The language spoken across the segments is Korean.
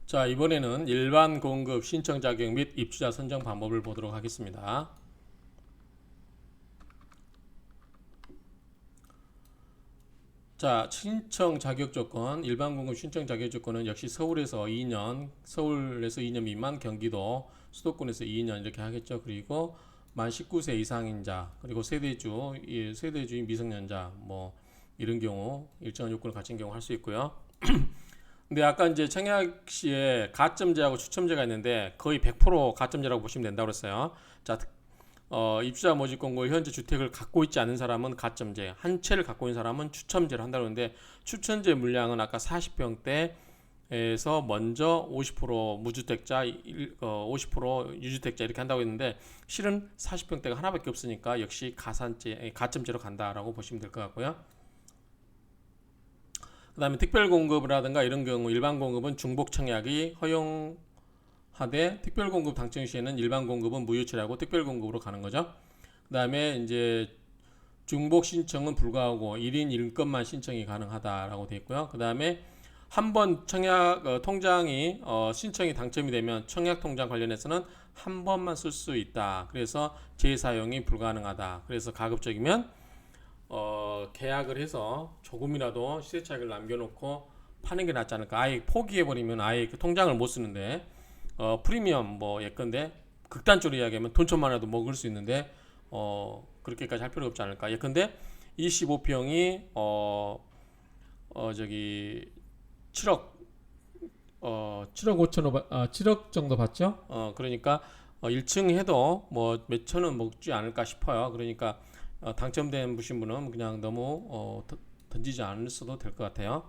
자, 이번에는 일반 공급 신청 자격 및 입주자 선정 방법을 보도록 하겠습니다. 자, 신청 자격 조건, 일반 공급 신청 자격 조건은 역시 서울에서 2년, 서울에서 2년 미만, 경기도, 수도권에서 2년 이렇게 하겠죠. 그리고 만 19세 이상인 자, 그리고 세대주인 미성년자, 뭐 이런 경우 일정한 요건을 갖춘 경우 할 수 있고요. 근데 아까 이제 청약 시에 가점제하고 추첨제가 있는데 거의 100% 가점제라고 보시면 된다고 그랬어요. 자, 입주자 모집 공고에 현재 주택을 갖고 있지 않은 사람은 가점제, 한 채를 갖고 있는 사람은 추첨제를 한다고 하는데 추첨제 물량은 아까 40평대에서 먼저 50% 무주택자, 50% 유주택자 이렇게 한다고 했는데 실은 40평대가 하나밖에 없으니까 역시 가점제로 간다라고 보시면 될 것 같고요. 그 다음에 특별공급이라든가 이런 경우 일반 공급은 중복 청약이 허용하되 특별공급 당첨 시에는 일반 공급은 무효 처리하고 특별공급으로 가는 거죠. 그 다음에 이제 중복 신청은 불가하고 1인 1건만 신청이 가능하다라고 되어 있고요. 그 다음에 한 번 청약 통장이 신청이 당첨이 되면 청약 통장 관련해서는 한 번만 쓸 수 있다. 그래서 재사용이 불가능하다. 그래서 가급적이면 계약을 해서 조금이라도 시세 차익을 남겨놓고 파는 게 낫지 않을까. 아예 포기해버리면 아예 그 통장을 못 쓰는데 프리미엄 뭐 예컨대 극단적으로 이야기하면 돈 천만이라도 먹을 수 있는데 그렇게까지 할 필요가 없지 않을까. 예컨대 25평이 저기 7억 7억 5천억 7억 정도 받죠. 그러니까 1층 해도 뭐 몇천 원 먹지 않을까 싶어요. 그러니까 당첨된 부신 분은 그냥 너무 던지지 않으셔도 될 것 같아요.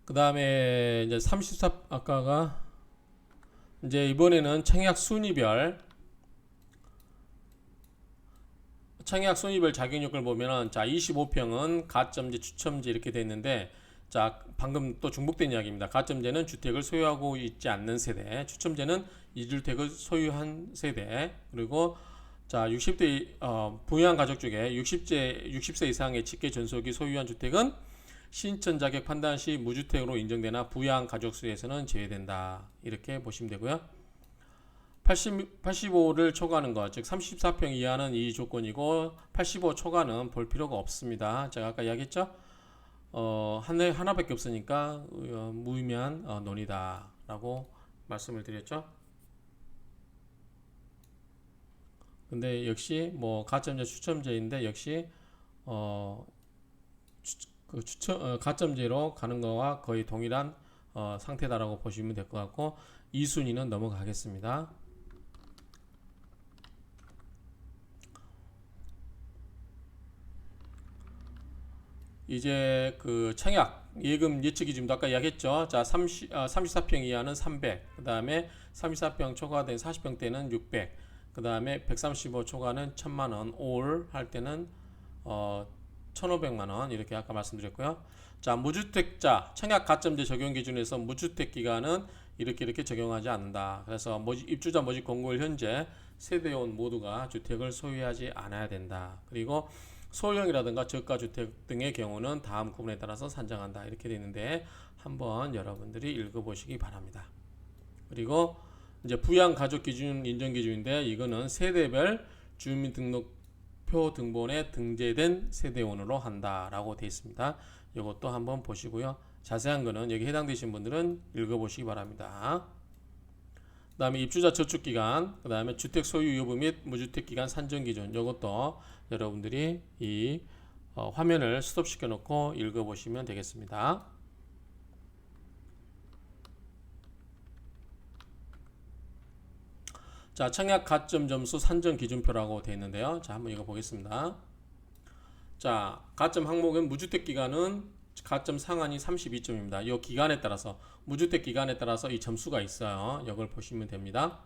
그 다음에 이제 34 아까가 이제 이번에는 청약 순위별 자격 요건을 보면은 자 25평은 가점제, 추첨제 이렇게 돼 있는데 자 방금 또 중복된 이야기입니다. 가점제는 주택을 소유하고 있지 않는 세대, 추첨제는 이주택을 소유한 세대, 그리고 자 60대 부유한 가족 중에 60세 이상의 직계 전속이 소유한 주택은 신청 자격 판단 시 무주택으로 인정되나 부양 가족 수에서는 제외된다. 이렇게 보시면 되고요. 85를 초과하는 것, 즉 34평 이하는 이 조건이고 85 초과는 볼 필요가 없습니다. 제가 아까 이야기했죠? 하나밖에 없으니까 무의미한 논의다라고 말씀을 드렸죠. 근데 역시 뭐 가점제, 추첨제인데 역시 가점제로 가는 거와 거의 동일한 상태다라고 보시면 될 것 같고 2순위는 넘어가겠습니다. 이제 그 청약 예금 예측 기준도 아까 이야기했죠. 자 34평 이하는 300, 그 다음에 34평 초과된 40평대는 600, 그 다음에 135 초과는 1000만원, 올 할 때는 1500만원 이렇게 아까 말씀드렸고요. 자 무주택자 청약 가점제 적용 기준에서 무주택 기간은 이렇게 적용하지 않는다. 그래서 입주자 모집 공고일 현재 세대원 모두가 주택을 소유하지 않아야 된다. 그리고 소형이라든가 저가주택 등의 경우는 다음 구분에 따라서 산정한다. 이렇게 되어 있는데 한번 여러분들이 읽어보시기 바랍니다. 그리고 이제 부양가족 기준 인정 기준인데 이거는 세대별 주민등록표 등본에 등재된 세대원으로 한다라고 되어 있습니다. 이것도 한번 보시고요. 자세한 거는 여기 해당되신 분들은 읽어보시기 바랍니다. 그 다음에 입주자 저축기간, 그 다음에 주택 소유 여부 및 무주택기간 산정기준, 이것도 여러분들이 이 화면을 스톱시켜 놓고 읽어보시면 되겠습니다. 자, 청약 가점 점수 산정 기준표라고 되어 있는데요. 자, 한번 읽어보겠습니다. 자, 가점 항목은 무주택 기간은 가점 상한이 32점입니다. 이 기간에 따라서 무주택 기간에 따라서 이 점수가 있어요. 이걸 보시면 됩니다.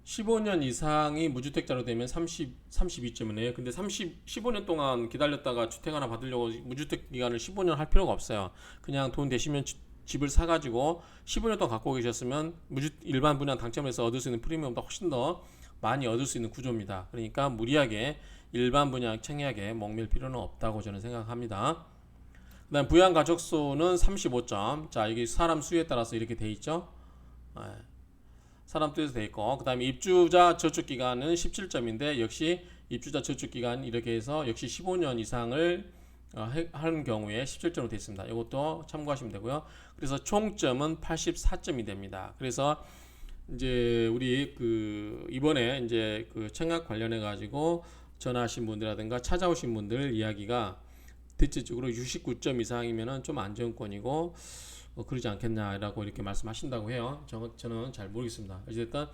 15년 이상이 무주택자로 되면 32점이네요. 근데 15년 동안 기다렸다가 주택 하나 받으려고 무주택 기간을 15년 할 필요가 없어요. 그냥 돈 되시면 집을 사가지고 15년 동안 갖고 계셨으면 일반 분양 당첨해서 얻을 수 있는 프리미엄보다 훨씬 더 많이 얻을 수 있는 구조입니다. 그러니까 무리하게 일반 분양 청약에 목맬 필요는 없다고 저는 생각합니다. 그 그다음 부양 가족 수는 35점. 자, 여기 사람 수에 따라서 이렇게 돼 있죠. 예, 사람 수에서 돼 있고, 그다음에 입주자 저축 기간은 17점인데 역시 입주자 저축 기간 이렇게 해서 역시 15년 이상을 하는 경우에 17점으로 되어 있습니다. 이것도 참고하시면 되고요. 그래서 총점은 84점이 됩니다. 그래서 이제 우리 그 이번에 이제 그 청약 관련해 가지고 전화하신 분들이라든가 찾아오신 분들 이야기가 대체적으로 69점 이상이면은 좀 안정권이고 그러지 않겠냐라고 이렇게 말씀하신다고 해요. 저는 잘 모르겠습니다. 어쨌든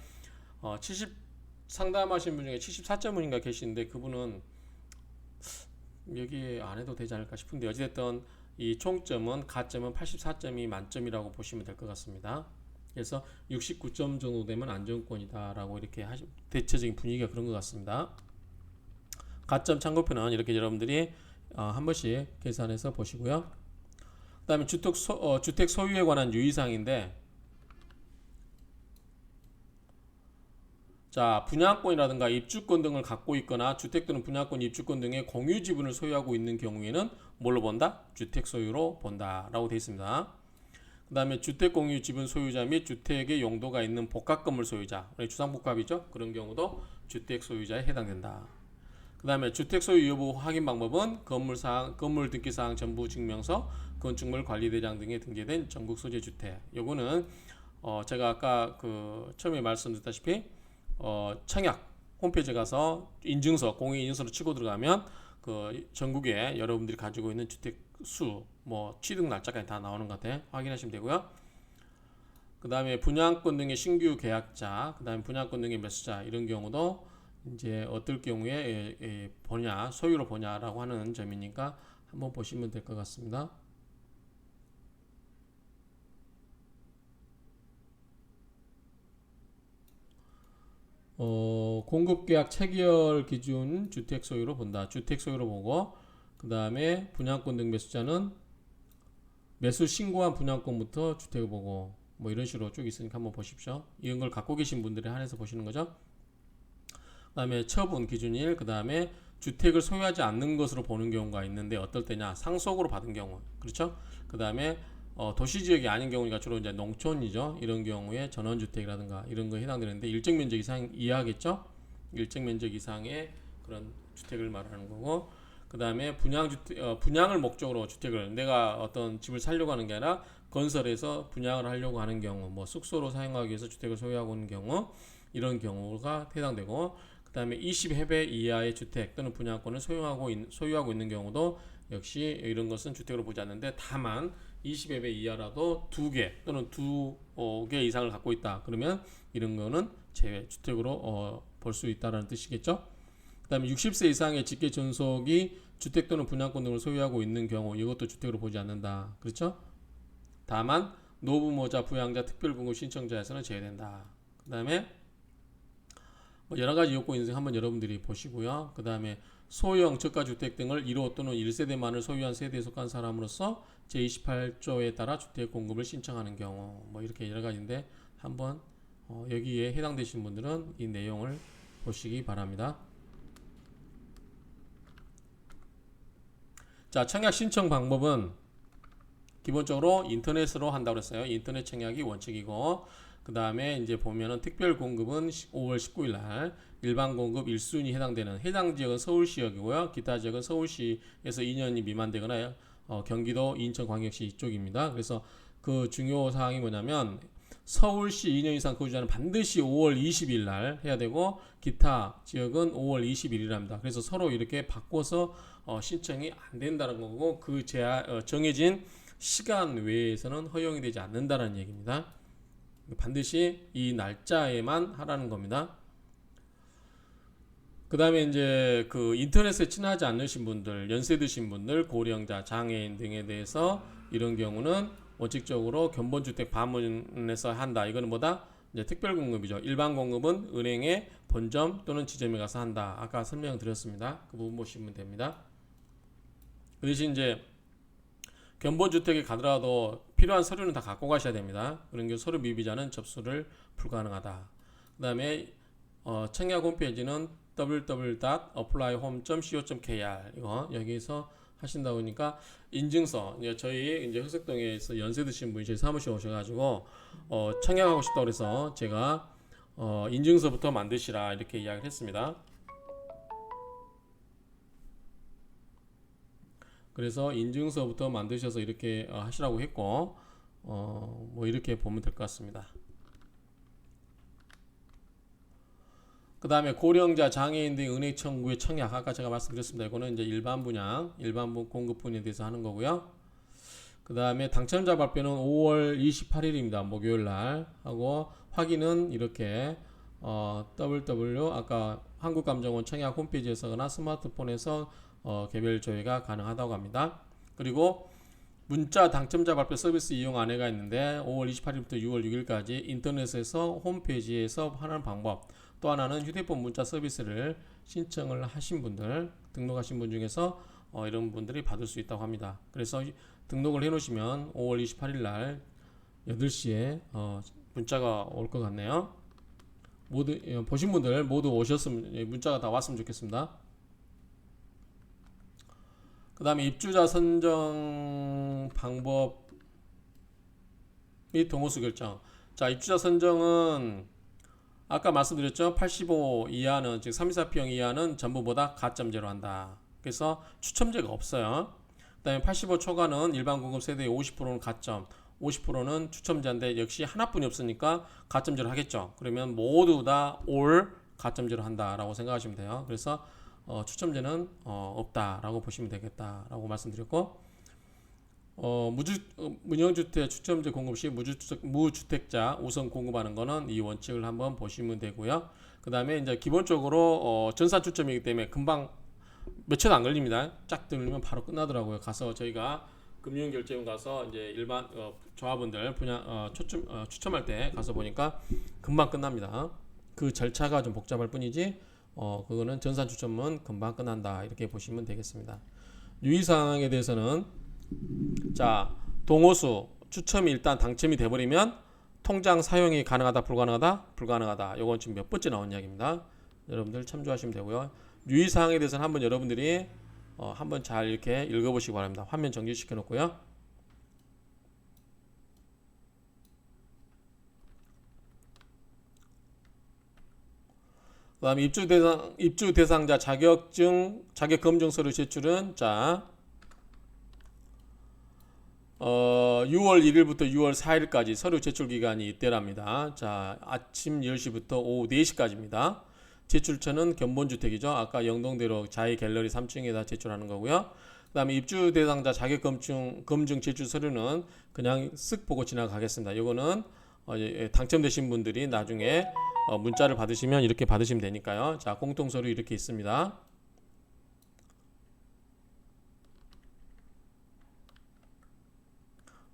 70 상담하신 분 중에 74점인가 계시는데 그분은 여기 안 해도 되지 않을까 싶은데 어쨌든 이 총점은 가점은 84점이 만점이라고 보시면 될 것 같습니다. 그래서 69점 정도 되면 안정권이다라고 이렇게 대체적인 분위기가 그런 것 같습니다. 가점 참고표는 이렇게 여러분들이 한 번씩 계산해서 보시고요. 그 다음에 주택 소유에 관한 유의사항인데, 자, 분양권이라든가 입주권 등을 갖고 있거나 주택 또는 분양권, 입주권 등의 공유 지분을 소유하고 있는 경우에는 뭘로 본다? 주택 소유로 본다라고 되어 있습니다. 그 다음에 주택 공유 지분 소유자 및 주택의 용도가 있는 복합 건물 소유자, 주상복합이죠. 그런 경우도 주택 소유자에 해당된다. 그 다음에 주택 소유 여부 확인 방법은 건물 등기사항 전부 증명서, 건축물 관리대장 등에 등재된 전국 소재 주택. 요거는 제가 아까 그 처음에 말씀드렸다시피 청약 홈페이지에 가서 인증서, 공인인증서로 치고 들어가면 그 전국에 여러분들이 가지고 있는 주택 수, 뭐 취득 날짜까지 다 나오는 것 같아요. 확인하시면 되고요. 그 다음에 분양권 등의 신규 계약자, 그 다음에 분양권 등의 매수자 이런 경우도 이제 어떨 경우에 보냐, 소유로 보냐라고 하는 점이니까 한번 보시면 될 것 같습니다. 공급계약 체결 기준 주택 소유로 본다. 주택 소유로 보고, 그 다음에 분양권 등 매수자는 매수 신고한 분양권부터 주택을 보고, 뭐 이런 식으로 쭉 있으니까 한번 보십시오. 이런 걸 갖고 계신 분들에 한해서 보시는 거죠. 그 다음에 처분 기준일, 그 다음에 주택을 소유하지 않는 것으로 보는 경우가 있는데 어떨 때냐, 상속으로 받은 경우, 그렇죠. 그 다음에 도시지역이 아닌 경우가 주로 이제 농촌이죠. 이런 경우에 전원주택이라든가 이런 거에 해당되는데 일정 면적 이상 이하겠죠. 일정 면적 이상의 그런 주택을 말하는 거고, 그 다음에 분양을 목적으로 주택을, 내가 어떤 집을 살려고 하는 게 아니라 건설해서 분양을 하려고 하는 경우, 뭐 숙소로 사용하기 위해서 주택을 소유하고 있는 경우, 이런 경우가 해당되고, 그 다음에 20회배 이하의 주택 또는 분양권을 소유하고 있는 경우도 역시 이런 것은 주택으로 보지 않는데, 다만 20회배 이하라도 2개 또는 2개 이상을 갖고 있다. 그러면 이런 거는 제외 주택으로 볼 수 있다는 뜻이겠죠. 그 다음에 60세 이상의 직계 존속이 주택 또는 분양권 등을 소유하고 있는 경우, 이것도 주택으로 보지 않는다. 그렇죠? 다만 노부모자, 부양자, 특별공급 신청자에서는 제외된다. 그 다음에 뭐 여러가지 요건 인증 한번 여러분들이 보시고요. 그 다음에 소형 저가주택 등을 1호 또는 1세대만을 소유한 세대에 속한 사람으로서 제28조에 따라 주택 공급을 신청하는 경우, 뭐 이렇게 여러가지인데 한번 여기에 해당되시는 분들은 이 내용을 보시기 바랍니다. 자, 청약 신청 방법은 기본적으로 인터넷으로 한다고 했어요. 인터넷 청약이 원칙이고, 그 다음에 이제 보면은 특별 공급은 5월 19일 날, 일반 공급 1순위 해당되는 해당 지역은 서울시역이고요. 기타 지역은 서울시에서 2년이 미만되거나 경기도 인천광역시 이쪽입니다. 그래서 그 중요 사항이 뭐냐면 서울시 2년 이상 거주자는 반드시 5월 20일 날 해야 되고, 기타 지역은 5월 21일입니다. 그래서 서로 이렇게 바꿔서 신청이 안 된다는 거고, 그 정해진 시간 외에서는 허용이 되지 않는다는 얘기입니다. 반드시 이 날짜에만 하라는 겁니다. 그 다음에 이제 그 인터넷에 친하지 않으신 분들, 연세 드신 분들, 고령자, 장애인 등에 대해서 이런 경우는 원칙적으로 견본주택 방문해서 한다. 이거는 뭐다? 이제 특별공급이죠. 일반 공급은 은행에 본점 또는 지점에 가서 한다. 아까 설명드렸습니다. 그 부분 보시면 됩니다. 그 대신 이제 견본주택에 가더라도 필요한 서류는 다 갖고 가셔야 됩니다. 그런 경우 서류 미비자는 접수를 불가능하다. 그 다음에 청약 홈페이지는 www.applyhome.co.kr 이거 여기서 하신다 보니까 인증서 이제 저희 이제 흑석동에서 연세 드신 분이 저희 사무실 오셔가지고 청약하고 싶다고 그래서 제가 인증서부터 만드시라 이렇게 이야기를 했습니다. 그래서 인증서부터 만드셔서 이렇게 하시라고 했고 뭐 이렇게 보면 될 것 같습니다. 그 다음에 고령자, 장애인 등 은행 청구의 청약 아까 제가 말씀드렸습니다. 이거는 이제 일반 분양, 일반 공급분에 대해서 하는 거고요. 그 다음에 당첨자 발표는 5월 28일입니다. 목요일 날 하고 확인은 이렇게 www 아까 한국감정원 청약 홈페이지에서나 스마트폰에서 개별 조회가 가능하다고 합니다. 그리고 문자 당첨자 발표 서비스 이용 안내가 있는데 5월 28일부터 6월 6일까지 인터넷에서 홈페이지에서 하는 방법, 또 하나는 휴대폰 문자 서비스를 신청을 하신 분들, 등록하신 분 중에서 이런 분들이 받을 수 있다고 합니다. 그래서 등록을 해 놓으시면 5월 28일 날 8시에 문자가 올 것 같네요. 모두 보신 분들 모두 오셨으면 문자가 다 왔으면 좋겠습니다. 그 다음에 입주자 선정 방법 및 동호수 결정. 자, 입주자 선정은 아까 말씀드렸죠. 85 이하는 즉 324평 이하는 전부보다 가점제로 한다. 그래서 추첨제가 없어요. 그 다음에 85 초과는 일반 공급 세대의 50%는 가점, 50%는 추첨제인데 역시 하나뿐이 없으니까 가점제로 하겠죠. 그러면 모두 다 올 가점제로 한다라고 생각하시면 돼요. 그래서 추첨제는 없다라고 보시면 되겠다라고 말씀드렸고 문영주택 추첨제 공급 시 무주택자 우선 공급하는 거는 이 원칙을 한번 보시면 되고요. 그 다음에 이제 기본적으로 전산 추첨이기 때문에 금방 며칠 안 걸립니다. 쫙 들면 바로 끝나더라고요. 가서 저희가 금융결제원 가서 이제 일반 조합원들 분양 추첨할 때 가서 보니까 금방 끝납니다. 그 절차가 좀 복잡할 뿐이지 그거는 전산 추첨은 금방 끝난다 이렇게 보시면 되겠습니다. 유의사항에 대해서는 자, 동호수 추첨이 일단 당첨이 돼버리면 통장 사용이 가능하다 불가능하다 불가능하다. 요건 지금 몇 번째 나온 이야기입니다. 여러분들 참조하시면 되고요. 유의사항에 대해서는 한번 여러분들이 한번 잘 이렇게 읽어보시기 바랍니다. 화면 정지시켜 놓고요. 그 다음에 입주 대상자 자격 검증 서류 제출은 자 6월 1일부터 6월 4일까지 서류 제출 기간이 이때랍니다. 자, 아침 10시부터 오후 4시까지입니다. 제출처는 견본주택이죠. 아까 영동대로 자이 갤러리 3층에다 제출하는 거고요. 그 다음에 입주 대상자 자격 검증 제출 서류는 그냥 쓱 보고 지나가겠습니다. 이거는 당첨되신 분들이 나중에 문자를 받으시면 이렇게 받으시면 되니까요. 자, 공통 서류 이렇게 있습니다.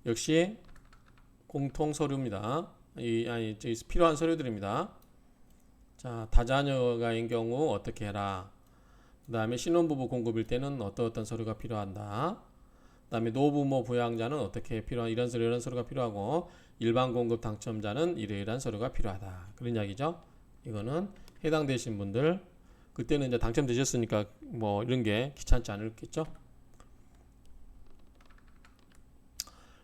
역시 공통 서류입니다. 필요한 서류들입니다. 자, 다자녀가인 경우 어떻게 해라. 그 다음에 신혼부부 공급일 때는 어떤 서류가 필요한다. 그 다음에 노부모 부양자는 어떻게 필요한 이런 서류가 필요하고 일반 공급 당첨자는 이러이러한 서류가 필요하다. 그런 이야기죠. 이거는 해당되신 분들 그때는 이제 당첨되셨으니까 뭐 이런 게 귀찮지 않을겠죠.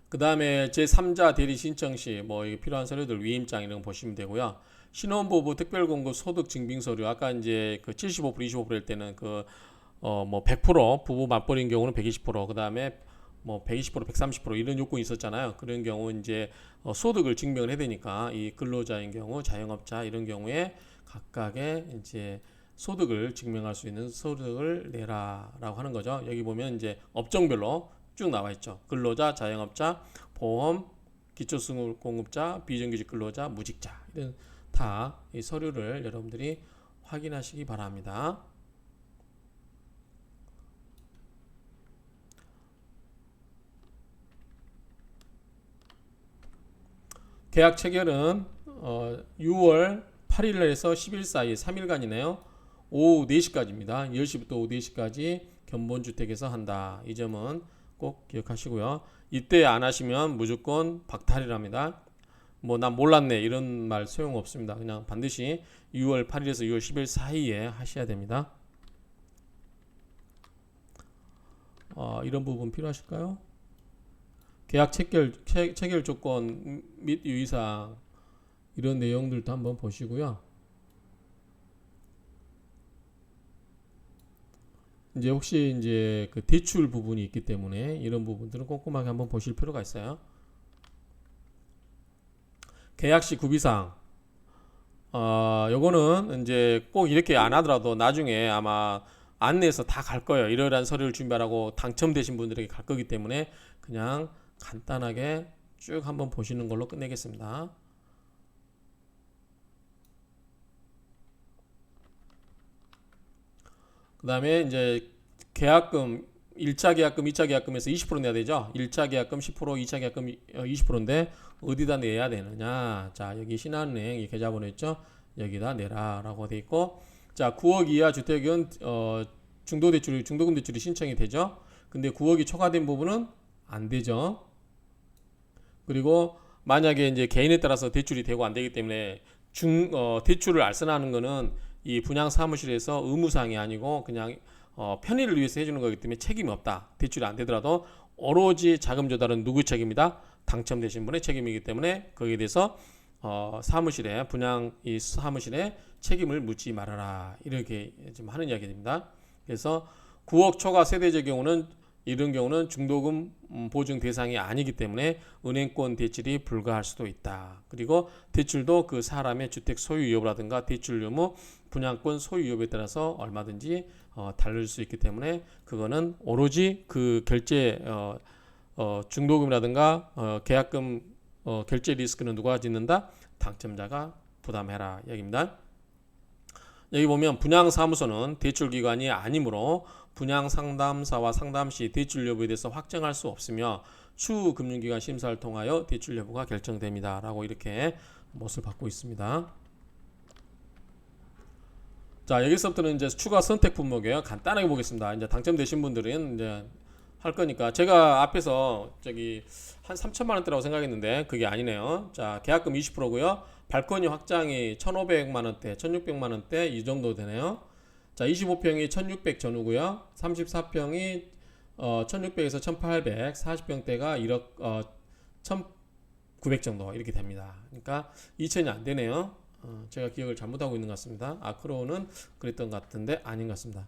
그 다음에 제3자 대리 신청 시 뭐 필요한 서류들 위임장 이런 거 보시면 되고요. 신혼부부 특별공급 소득 증빙 서류 아까 이제 그 75% 25%일 때는 그 뭐 100% 부부 맞벌이인 경우는 120% 그 다음에 뭐 120% 130% 이런 요건이 있었잖아요. 그런 경우 이제 소득을 증명을 해야 되니까 이 근로자인 경우 자영업자 이런 경우에 각각의 이제 소득을 증명할 수 있는 소득을 내라라고 하는 거죠. 여기 보면 이제 업종별로 쭉 나와 있죠. 근로자, 자영업자, 보험, 기초수급공급자, 비정규직 근로자, 무직자 이런 다 이 서류를 여러분들이 확인하시기 바랍니다. 계약 체결은 6월 8일에서 10일 사이 3일간이네요. 오후 4시까지입니다. 10시부터 오후 4시까지 견본주택에서 한다. 이 점은 꼭 기억하시고요. 이때 안 하시면 무조건 박탈이랍니다. 뭐 난 몰랐네 이런 말 소용없습니다. 그냥 반드시 6월 8일에서 6월 10일 사이에 하셔야 됩니다. 이런 부분 필요하실까요? 계약 체결 조건 및 유의사항 이런 내용들도 한번 보시고요. 이제 혹시 이제 그 대출 부분이 있기 때문에 이런 부분들은 꼼꼼하게 한번 보실 필요가 있어요. 계약 시 구비사항. 요거는 이제 꼭 이렇게 안 하더라도 나중에 아마 안내에서 다 갈 거예요. 이러한 서류를 준비하라고 당첨되신 분들에게 갈 거기 때문에 그냥 간단하게 쭉 한번 보시는 걸로 끝내겠습니다. 그 다음에 이제 계약금 1차 계약금, 2차 계약금에서 20% 내야 되죠. 1차 계약금 10%, 2차 계약금 20%인데 어디다 내야 되느냐. 자, 여기 신한은행 이 계좌번호 있죠. 여기다 내라 라고 돼 있고, 자, 9억 이하 주택은 중도금 대출이 신청이 되죠. 근데 9억이 초과된 부분은 안 되죠. 그리고 만약에 이제 개인에 따라서 대출이 되고 안 되기 때문에 대출을 알선하는 거는 이 분양 사무실에서 의무사항이 아니고 그냥 편의를 위해서 해주는 거기 때문에 책임이 없다. 대출이 안 되더라도 오로지 자금 조달은 누구 책임이다? 당첨되신 분의 책임이기 때문에 거기에 대해서 사무실에 분양 이 사무실에 책임을 묻지 말아라. 이렇게 좀 하는 이야기입니다. 그래서 9억 초과 세대적 경우는 이런 경우는 중도금 보증 대상이 아니기 때문에 은행권 대출이 불가할 수도 있다. 그리고 대출도 그 사람의 주택 소유 여부라든가 대출 유무, 분양권 소유 여부에 따라서 얼마든지 다를 수 있기 때문에 그거는 오로지 그 결제 중도금이라든가 계약금 결제 리스크는 누가 짓는다? 당첨자가 부담해라 얘기입니다. 여기 보면 분양사무소는 대출기관이 아니므로 분양상담사와 상담시 대출 여부에 대해서 확정할 수 없으며 추후 금융기관 심사를 통하여 대출 여부가 결정됩니다. 라고 이렇게 못을 받고 있습니다. 자, 여기서부터는 이제 추가 선택 품목이에요. 간단하게 보겠습니다. 이제 당첨되신 분들은 이제 할 거니까 제가 앞에서 저기 한 3천만 원대라고 생각했는데 그게 아니네요. 자, 계약금 20%고요. 발코니 확장이 1,500만 원대, 1,600만 원대 이 정도 되네요. 자, 25평이 1,600 전후고요. 34평이 1,600에서 1,800, 40평대가 1억 1,900 정도 이렇게 됩니다. 그러니까 2천이 안 되네요. 제가 기억을 잘못하고 있는 것 같습니다. 아크로는 그랬던 것 같은데 아닌 것 같습니다.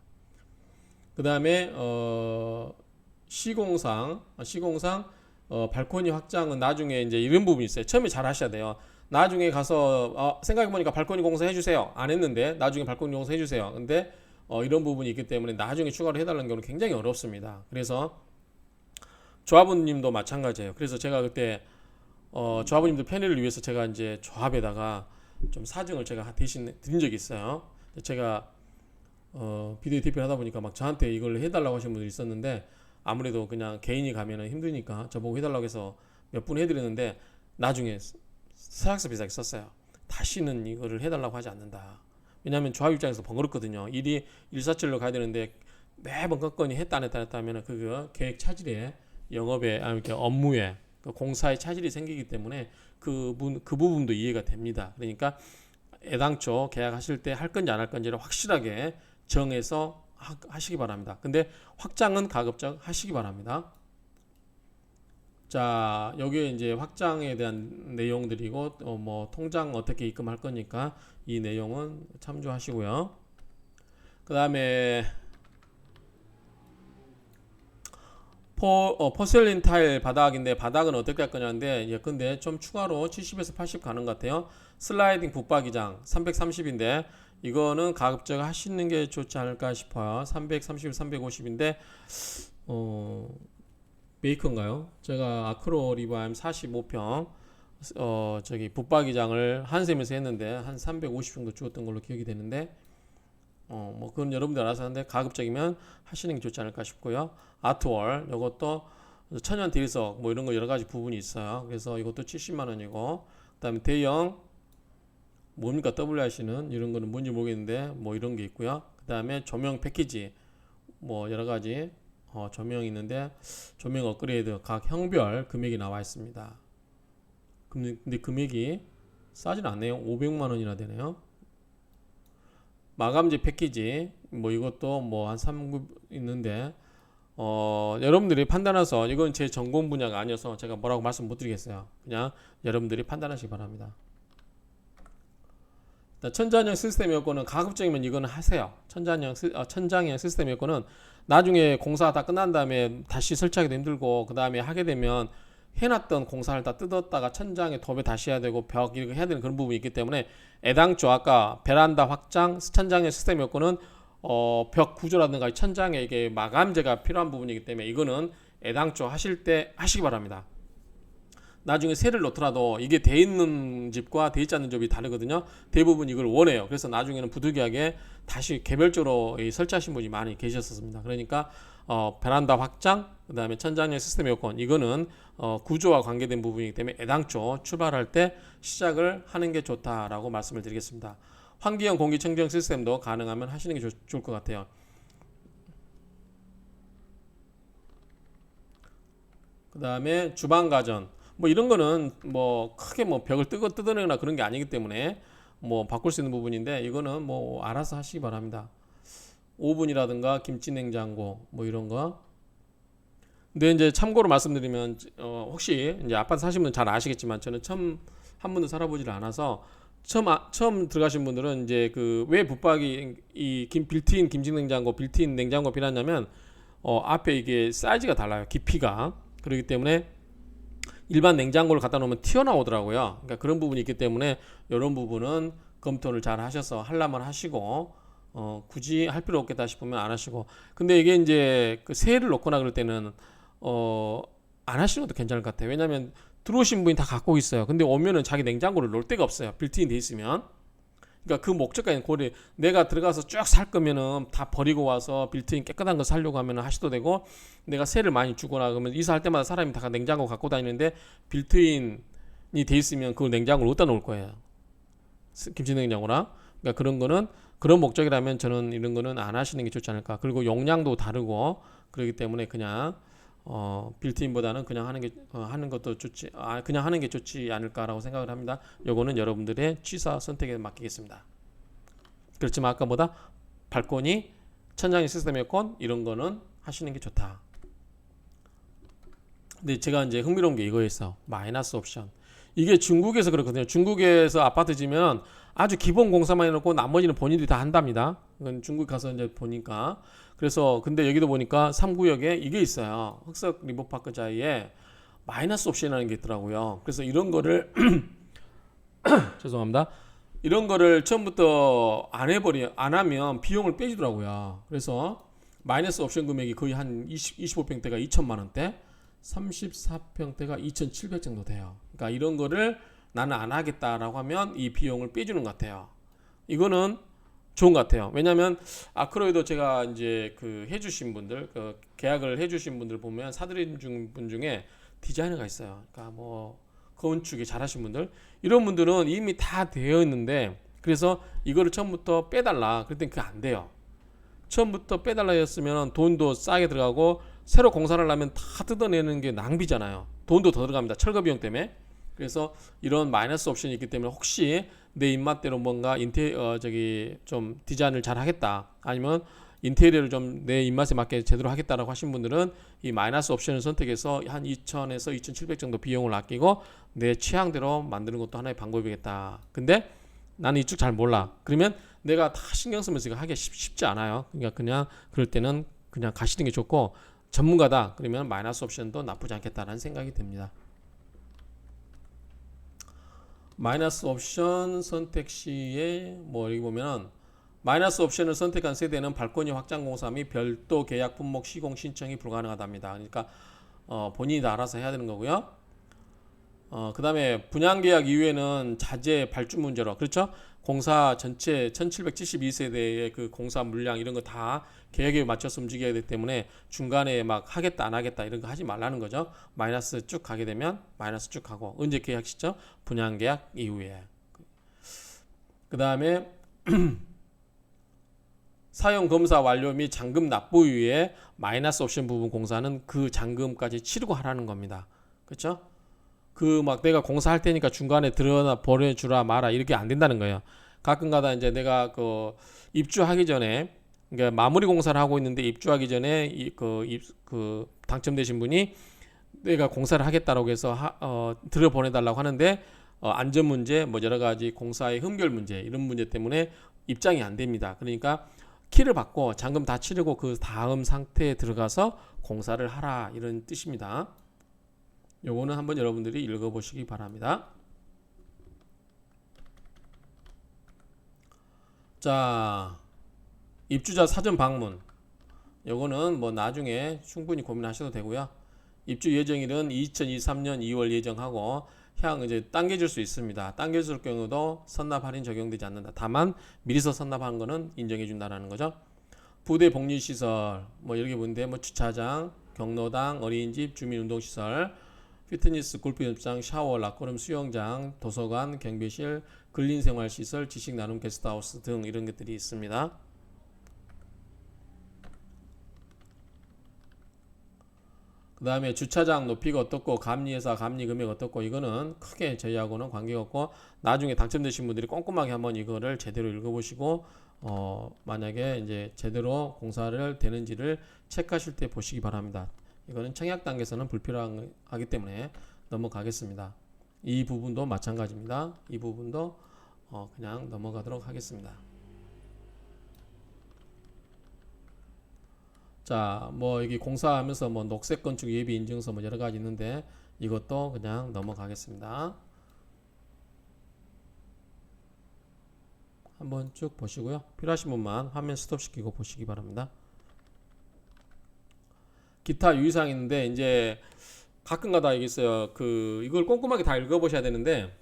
그 다음에 시공상 발코니 확장은 나중에 이제 이런 부분이 있어요. 처음에 잘 하셔야 돼요. 나중에 가서 생각해보니까 발코니 공사 해주세요. 안 했는데 나중에 발코니 공사 해주세요. 근데 이런 부분이 있기 때문에 나중에 추가로 해달라는 경우는 굉장히 어렵습니다. 그래서 조합원님도 마찬가지예요. 그래서 제가 그때 조합원님들 편의를 위해서 제가 이제 조합에다가 좀 사정을 제가 대신 드린 적이 있어요. 제가 비대위 대표를 하다 보니까 막 저한테 이걸 해달라고 하시는 분들이 있었는데 아무래도 그냥 개인이 가면은 힘드니까 저보고 해달라고 해서 몇 분 해드렸는데 나중에 서약서 비슷하게 썼어요. 다시는 이거를 해달라고 하지 않는다. 왜냐하면 조합 입장에서 번거롭거든요. 일이 일사천리로 가야 되는데 매번 건건이 했다 안 했다 하면 그거 계획 차질에 영업에 이렇게 업무에 그 공사에 차질이 생기기 때문에 그 부분도 이해가 됩니다. 그러니까 애당초 계약하실 때 할 건지 안 할 건지를 확실하게 정해서 하시기 바랍니다. 근데 확장은 가급적 하시기 바랍니다. 자, 여기에 이제 확장에 대한 내용들이고 뭐 통장 어떻게 입금할 거니까 이 내용은 참조하시고요. 그 다음에 포셀린 타일 바닥인데 바닥은 어떻게 할 거냐인데 예컨대 좀 추가로 70에서 80 가는 것 같아요. 슬라이딩 붙박이장 330인데 이거는 가급적 하시는 게 좋지 않을까 싶어요. 330, 350인데 메이커인가요? 제가 아크로 리바임 45평 저기 붙박이장을 한샘에서 했는데 한 350 정도 주었던 걸로 기억이 되는데 뭐 그건 여러분들 알아서 하는데 가급적이면 하시는 게 좋지 않을까 싶고요. 아트월 이것도 천연 대리석 뭐 이런 거 여러 가지 부분이 있어요. 그래서 이것도 70만 원이고 그다음에 대형 뭡니까 WRC는 이런 거는 뭔지 모르겠는데 뭐 이런 게 있고요. 그다음에 조명 패키지 뭐 여러 가지 조명이 있는데 조명 업그레이드 각 형별 금액이 나와 있습니다. 근데 금액이 싸진 않네요. 500만 원이나 되네요. 마감재 패키지 뭐 이것도 뭐 한 3급 있는데 여러분들이 판단해서 이건 제 전공 분야가 아니어서 제가 뭐라고 말씀 못 드리겠어요. 그냥 여러분들이 판단하시기 바랍니다. 천장형 시스템 여건은 가급적이면 이거는 하세요. 천장형 시스템 여건은 나중에 공사 다 끝난 다음에 다시 설치하기도 힘들고 그 다음에 하게 되면 해놨던 공사를 다 뜯었다가 천장에 도배 다시 해야 되고 벽 이렇게 해야 되는 그런 부분이 있기 때문에 애당초 아까 베란다 확장 천장형 시스템 여건은 벽 구조라든가 천장에 이게 마감재가 필요한 부분이기 때문에 이거는 애당초 하실 때 하시기 바랍니다. 나중에 세를 놓더라도 이게 돼 있는 집과 돼 있지 않는 집이 다르거든요. 대부분 이걸 원해요. 그래서 나중에는 부득이하게 다시 개별적으로 설치하신 분이 많이 계셨습니다. 그러니까 베란다 확장, 그 다음에 천장형 시스템 여건 이거는 구조와 관계된 부분이기 때문에 애당초 출발할 때 시작을 하는 게 좋다라고 말씀을 드리겠습니다. 환기형 공기청정 시스템도 가능하면 하시는 게 좋을 것 같아요. 그 다음에 주방 가전 뭐 이런 거는 뭐 크게 뭐 벽을 뜯어내거나 그런 게 아니기 때문에 뭐 바꿀 수 있는 부분인데 이거는 뭐 알아서 하시기 바랍니다. 오븐이라든가 김치 냉장고 뭐 이런 거. 근데 이제 참고로 말씀드리면 혹시 이제 아파트 사신 분은 잘 아시겠지만 저는 처음 한 번도 살아보지를 않아서 처음 들어가신 분들은 이제 그 왜 붙박이 빌트인 김치 냉장고 빌트인 냉장고 필요하냐면 앞에 이게 사이즈가 달라요. 깊이가. 그렇기 때문에 일반 냉장고를 갖다 놓으면 튀어나오더라고요. 그러니까 그런 부분이 있기 때문에 이런 부분은 검토를 잘 하셔서 하려면 하시고 굳이 할 필요 없겠다 싶으면 안 하시고. 근데 이게 이제 그 세를 놓거나 그럴 때는 안 하시는 것도 괜찮을 것 같아요. 왜냐하면 들어오신 분이 다 갖고 있어요. 근데 오면은 자기 냉장고를 놓을 데가 없어요. 빌트인 돼 있으면. 그러니까 그 목적까지는 고려. 내가 들어가서 쭉 살 거면은 다 버리고 와서 빌트인 깨끗한 거 살려고 하면은 하셔도 되고, 내가 세를 많이 주거나 그러면 이사할 때마다 사람이 다 냉장고 갖고 다니는데 빌트인이 돼 있으면 그 냉장고를 어디다 놓을 거예요. 김치 냉장고나. 그러니까 그런 거는 그런 목적이라면 저는 이런 거는 안 하시는 게 좋지 않을까. 그리고 용량도 다르고 그렇기 때문에 그냥 빌트인보다는 그냥 하는 것도 좋지. 그냥 하는 게 좋지 않을까라고 생각을 합니다. 요거는 여러분들의 취사 선택에 맡기겠습니다. 그렇지만 아까보다 발코니, 천장의 시스템 에어컨 이런 거는 하시는 게 좋다. 근데 제가 이제 흥미로운 게 이거였어. 마이너스 옵션. 이게 중국에서 그렇거든요. 중국에서 아파트 지면 아주 기본 공사만 해놓고 나머지는 본인들이 다 한답니다. 이건 중국 가서 이제 보니까. 그래서 근데 여기도 보니까 3구역에 이게 있어요. 흑석 리버파크자이에 마이너스 옵션이라는 게 있더라고요. 그래서 이런 거를 죄송합니다. 이런 거를 처음부터 안 하면 비용을 빼주더라고요. 그래서 마이너스 옵션 금액이 거의 한 25평대가 2천만 원대, 34평대가 2,700 정도 돼요. 그러니까 이런 거를 나는 안 하겠다라고 하면 이 비용을 빼주는 것 같아요. 이거는 좋은 것 같아요. 왜냐하면 아크로이도 제가 이제 그 해주신 분들, 그 계약을 해주신 분들 보면 사드린 분 중에 디자이너가 있어요. 그러니까 뭐 건축에 잘하신 분들, 이런 분들은 이미 다 되어 있는데 그래서 이거를 처음부터 빼달라. 그랬더니 그게 안 돼요. 처음부터 빼달라 했으면 돈도 싸게 들어가고 새로 공사를 하면 다 뜯어내는 게 낭비잖아요. 돈도 더 들어갑니다. 철거 비용 때문에. 그래서 이런 마이너스 옵션이 있기 때문에 혹시 내 입맛대로 뭔가 좀 디자인을 잘 하겠다, 아니면 인테리어를 좀 내 입맛에 맞게 제대로 하겠다라고 하신 분들은 이 마이너스 옵션을 선택해서 한 2,000에서 2,700 정도 비용을 아끼고 내 취향대로 만드는 것도 하나의 방법이겠다. 근데 나는 이쪽 잘 몰라. 그러면 내가 다 신경 쓰면서 이거 하기 쉽지 않아요. 그러니까 그냥 그럴 때는 그냥 가시는 게 좋고, 전문가다 그러면 마이너스 옵션도 나쁘지 않겠다라는 생각이 듭니다. 마이너스 옵션 선택 시에 뭐 여기 보면 마이너스 옵션을 선택한 세대는 발코니 확장 공사 및 별도 계약 품목 시공 신청이 불가능하답니다. 그러니까 본인이 다 알아서 해야 되는 거고요. 그 다음에 분양계약 이후에는 자재 발주 문제로, 그렇죠? 공사 전체 1772세대의 그 공사 물량 이런 거 다 계획에 맞춰서 움직여야 되기 때문에 중간에 막 하겠다 안 하겠다 이런 거 하지 말라는 거죠. 마이너스 쭉 가게 되면 마이너스 쭉 가고, 언제 계약 시점? 분양계약 이후에. 그 다음에 사용 검사 완료 및 잔금 납부 이후에 마이너스 옵션 부분 공사는 그 잔금까지 치르고 하라는 겁니다. 그렇죠? 그 막 내가 공사할 테니까 중간에 들어나 버려주라 마라 이렇게 안 된다는 거예요. 가끔가다 이제 내가 그 입주하기 전에 그러니까 마무리 공사를 하고 있는데 입주하기 전에 당첨되신 분이 내가 공사를 하겠다라고 해서 들여보내달라고 하는데 안전 문제, 뭐 여러 가지 공사의 흠결 문제 이런 문제 때문에 입장이 안 됩니다. 그러니까 키를 받고 잔금 다 치르고 그 다음 상태에 들어가서 공사를 하라 이런 뜻입니다. 요거는 한번 여러분들이 읽어보시기 바랍니다. 자, 입주자 사전 방문. 요거는 뭐 나중에 충분히 고민하셔도 되고요. 입주 예정일은 2023년 2월 예정하고 이제 당겨질 수 있습니다. 당겨질 경우도 선납 할인 적용되지 않는다. 다만 미리서 선납하는 거는 인정해 준다라는 거죠. 부대 복리시설 뭐 이렇게 보는데 뭐 주차장, 경로당, 어린이집, 주민운동시설, 피트니스, 골프연습장, 샤워, 락커룸, 수영장, 도서관, 경비실, 근린생활시설, 지식 나눔 게스트하우스 등 이런 것들이 있습니다. 그 다음에 주차장 높이가 어떻고 감리회사 감리 금액 어떻고 이거는 크게 저희하고는 관계가 없고 나중에 당첨되신 분들이 꼼꼼하게 한번 이거를 제대로 읽어보시고 만약에 이제 제대로 공사를 되는지를 체크하실 때 보시기 바랍니다. 이거는 청약 단계에서는 불필요하기 때문에 넘어가겠습니다. 이 부분도 마찬가지입니다. 이 부분도 그냥 넘어가도록 하겠습니다. 자, 뭐 여기 공사하면서 뭐 녹색 건축 예비 인증서 뭐 여러 가지 있는데 이것도 그냥 넘어가겠습니다. 한번 쭉 보시고요. 필요하신 분만 화면 스톱 시키고 보시기 바랍니다. 기타 유의사항 있는데 이제 가끔가다 여기 있어요. 이걸 꼼꼼하게 다 읽어보셔야 되는데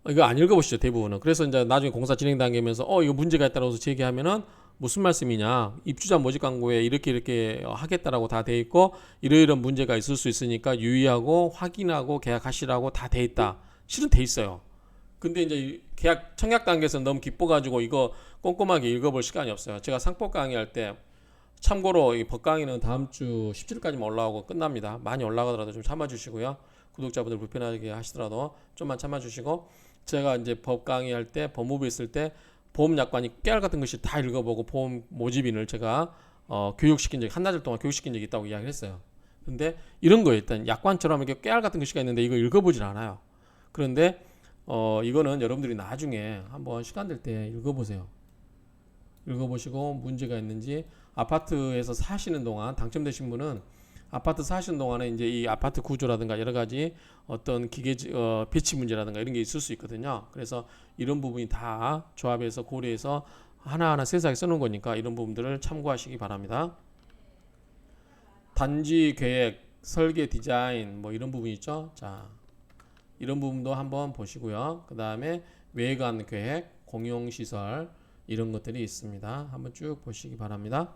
이거 안 읽어보시죠 대부분은. 그래서 이제 나중에 공사 진행 단계면서 이거 문제가 있다고 해서 제기하면은 무슨 말씀이냐, 입주자 모집 광고에 이렇게 하겠다라고 다 돼 있고 이런 문제가 있을 수 있으니까 유의하고 확인하고 계약하시라고 다 돼 있다. 실은 돼 있어요. 근데 이제 청약 단계에서 너무 기뻐가지고 이거 꼼꼼하게 읽어볼 시간이 없어요. 제가 상법 강의할 때 참고로 이 법 강의는 다음 주 17일까지만 올라오고 끝납니다. 많이 올라가더라도 좀 참아주시고요. 구독자분들 불편하게 하시더라도 좀만 참아주시고, 제가 이제 법 강의할 때 법무부 있을 때 보험 약관이 깨알 같은 것이 다 읽어보고 보험 모집인을 제가 교육시킨 적이 한나절 동안 교육시킨 적이 있다고 이야기를 했어요. 근데 이런 거에 일단 약관처럼 이렇게 깨알 같은 것이 있는데 이거 읽어보질 않아요. 그런데 이거는 여러분들이 나중에 한번 시간 될 때 읽어보세요. 읽어보시고 문제가 있는지, 아파트에서 사시는 동안 당첨되신 분은 아파트 사시는 동안에 이제 이 아파트 구조라든가 여러 가지 어떤 기계 배치 문제라든가 이런 게 있을 수 있거든요. 그래서 이런 부분이 다 조합해서 고려해서 하나하나 세세하게 써놓은 거니까 이런 부분들을 참고하시기 바랍니다. 단지 계획, 설계, 디자인 뭐 이런 부분 있죠. 자, 이런 부분도 한번 보시고요. 그 다음에 외관 계획, 공용시설 이런 것들이 있습니다. 한번 쭉 보시기 바랍니다.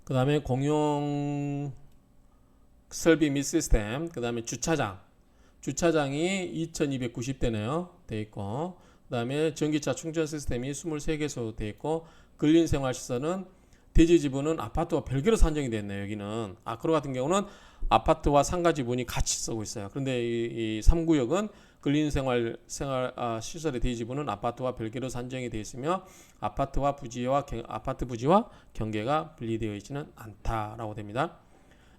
그 다음에 공용 설비 및 시스템, 그 다음에 주차장이 2290대네요. 돼 있고, 그 다음에 전기차 충전 시스템이 23개소 돼 있고, 근린생활시설은 대지 지분은 아파트와 별개로 산정이 됐네요. 여기는 아크로 같은 경우는 아파트와 상가 지분이 같이 쓰고 있어요. 그런데 이 3구역은 근린생활 시설의 대지 지분은 아파트와 별개로 산정이 되어 있으며 아파트 부지와 경계가 분리되어 있지는 않다라고 됩니다.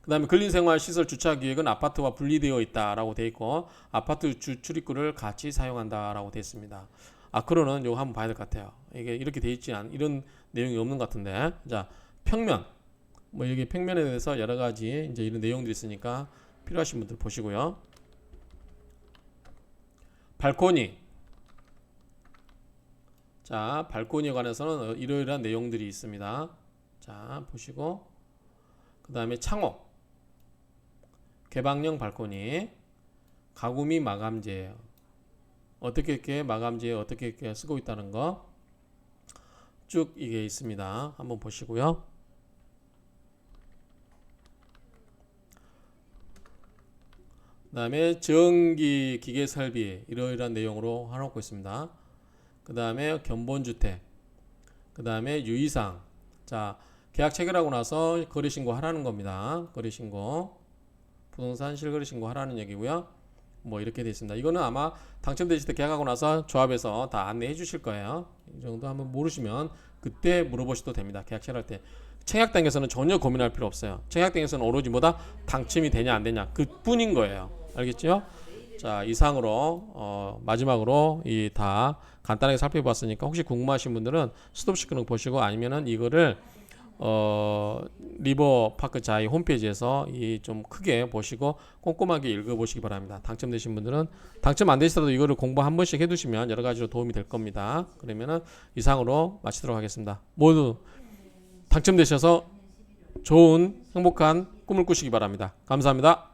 그 다음에 근린생활 시설 주차 기획은 아파트와 분리되어 있다라고 되어 있고 아파트 출입구를 같이 사용한다라고 되어 있습니다. 아크로는 이거 한번 봐야 될 것 같아요. 이게 이렇게 되어 있지 않은 이런 내용이 없는 것 같은데, 자, 평면 뭐 여기 평면에 대해서 여러 가지 이제 이런 내용들이 있으니까 필요하신 분들 보시고요. 발코니, 자, 발코니에 관해서는 이러이러한 내용들이 있습니다. 자, 보시고, 그 다음에 창호, 개방형 발코니, 가구 및 마감재예요. 어떻게 이렇게 마감재에 어떻게 이렇게 쓰고 있다는 거 쭉 이게 있습니다. 한번 보시고요. 그 다음에 전기 기계 설비 이러이러한 내용으로 해놓고 있습니다. 그 다음에 견본주택, 그 다음에 유의사항. 자, 계약 체결하고 나서 거래신고 하라는 겁니다. 거래신고, 부동산 실거래신고 하라는 얘기고요. 뭐 이렇게 되어 있습니다. 이거는 아마 당첨되실 때 계약하고 나서 조합에서 다 안내해 주실 거예요. 이 정도 한번 모르시면 그때 물어보셔도 됩니다. 계약 체결할 때. 청약 단계에서는 전혀 고민할 필요 없어요. 청약 단계에서는 오로지 뭐다? 당첨이 되냐 안 되냐 그뿐인 거예요. 알겠죠? 자, 이상으로 마지막으로 이 다 간단하게 살펴봤으니까 혹시 궁금하신 분들은 스톱시크는 보시고 아니면은 이거를 리버파크 자이 홈페이지에서 이 좀 크게 보시고 꼼꼼하게 읽어보시기 바랍니다. 당첨되신 분들은 당첨 안 되시더라도 이거를 공부 한 번씩 해두시면 여러 가지로 도움이 될 겁니다. 그러면은 이상으로 마치도록 하겠습니다. 모두 당첨되셔서 좋은 행복한 꿈을 꾸시기 바랍니다. 감사합니다.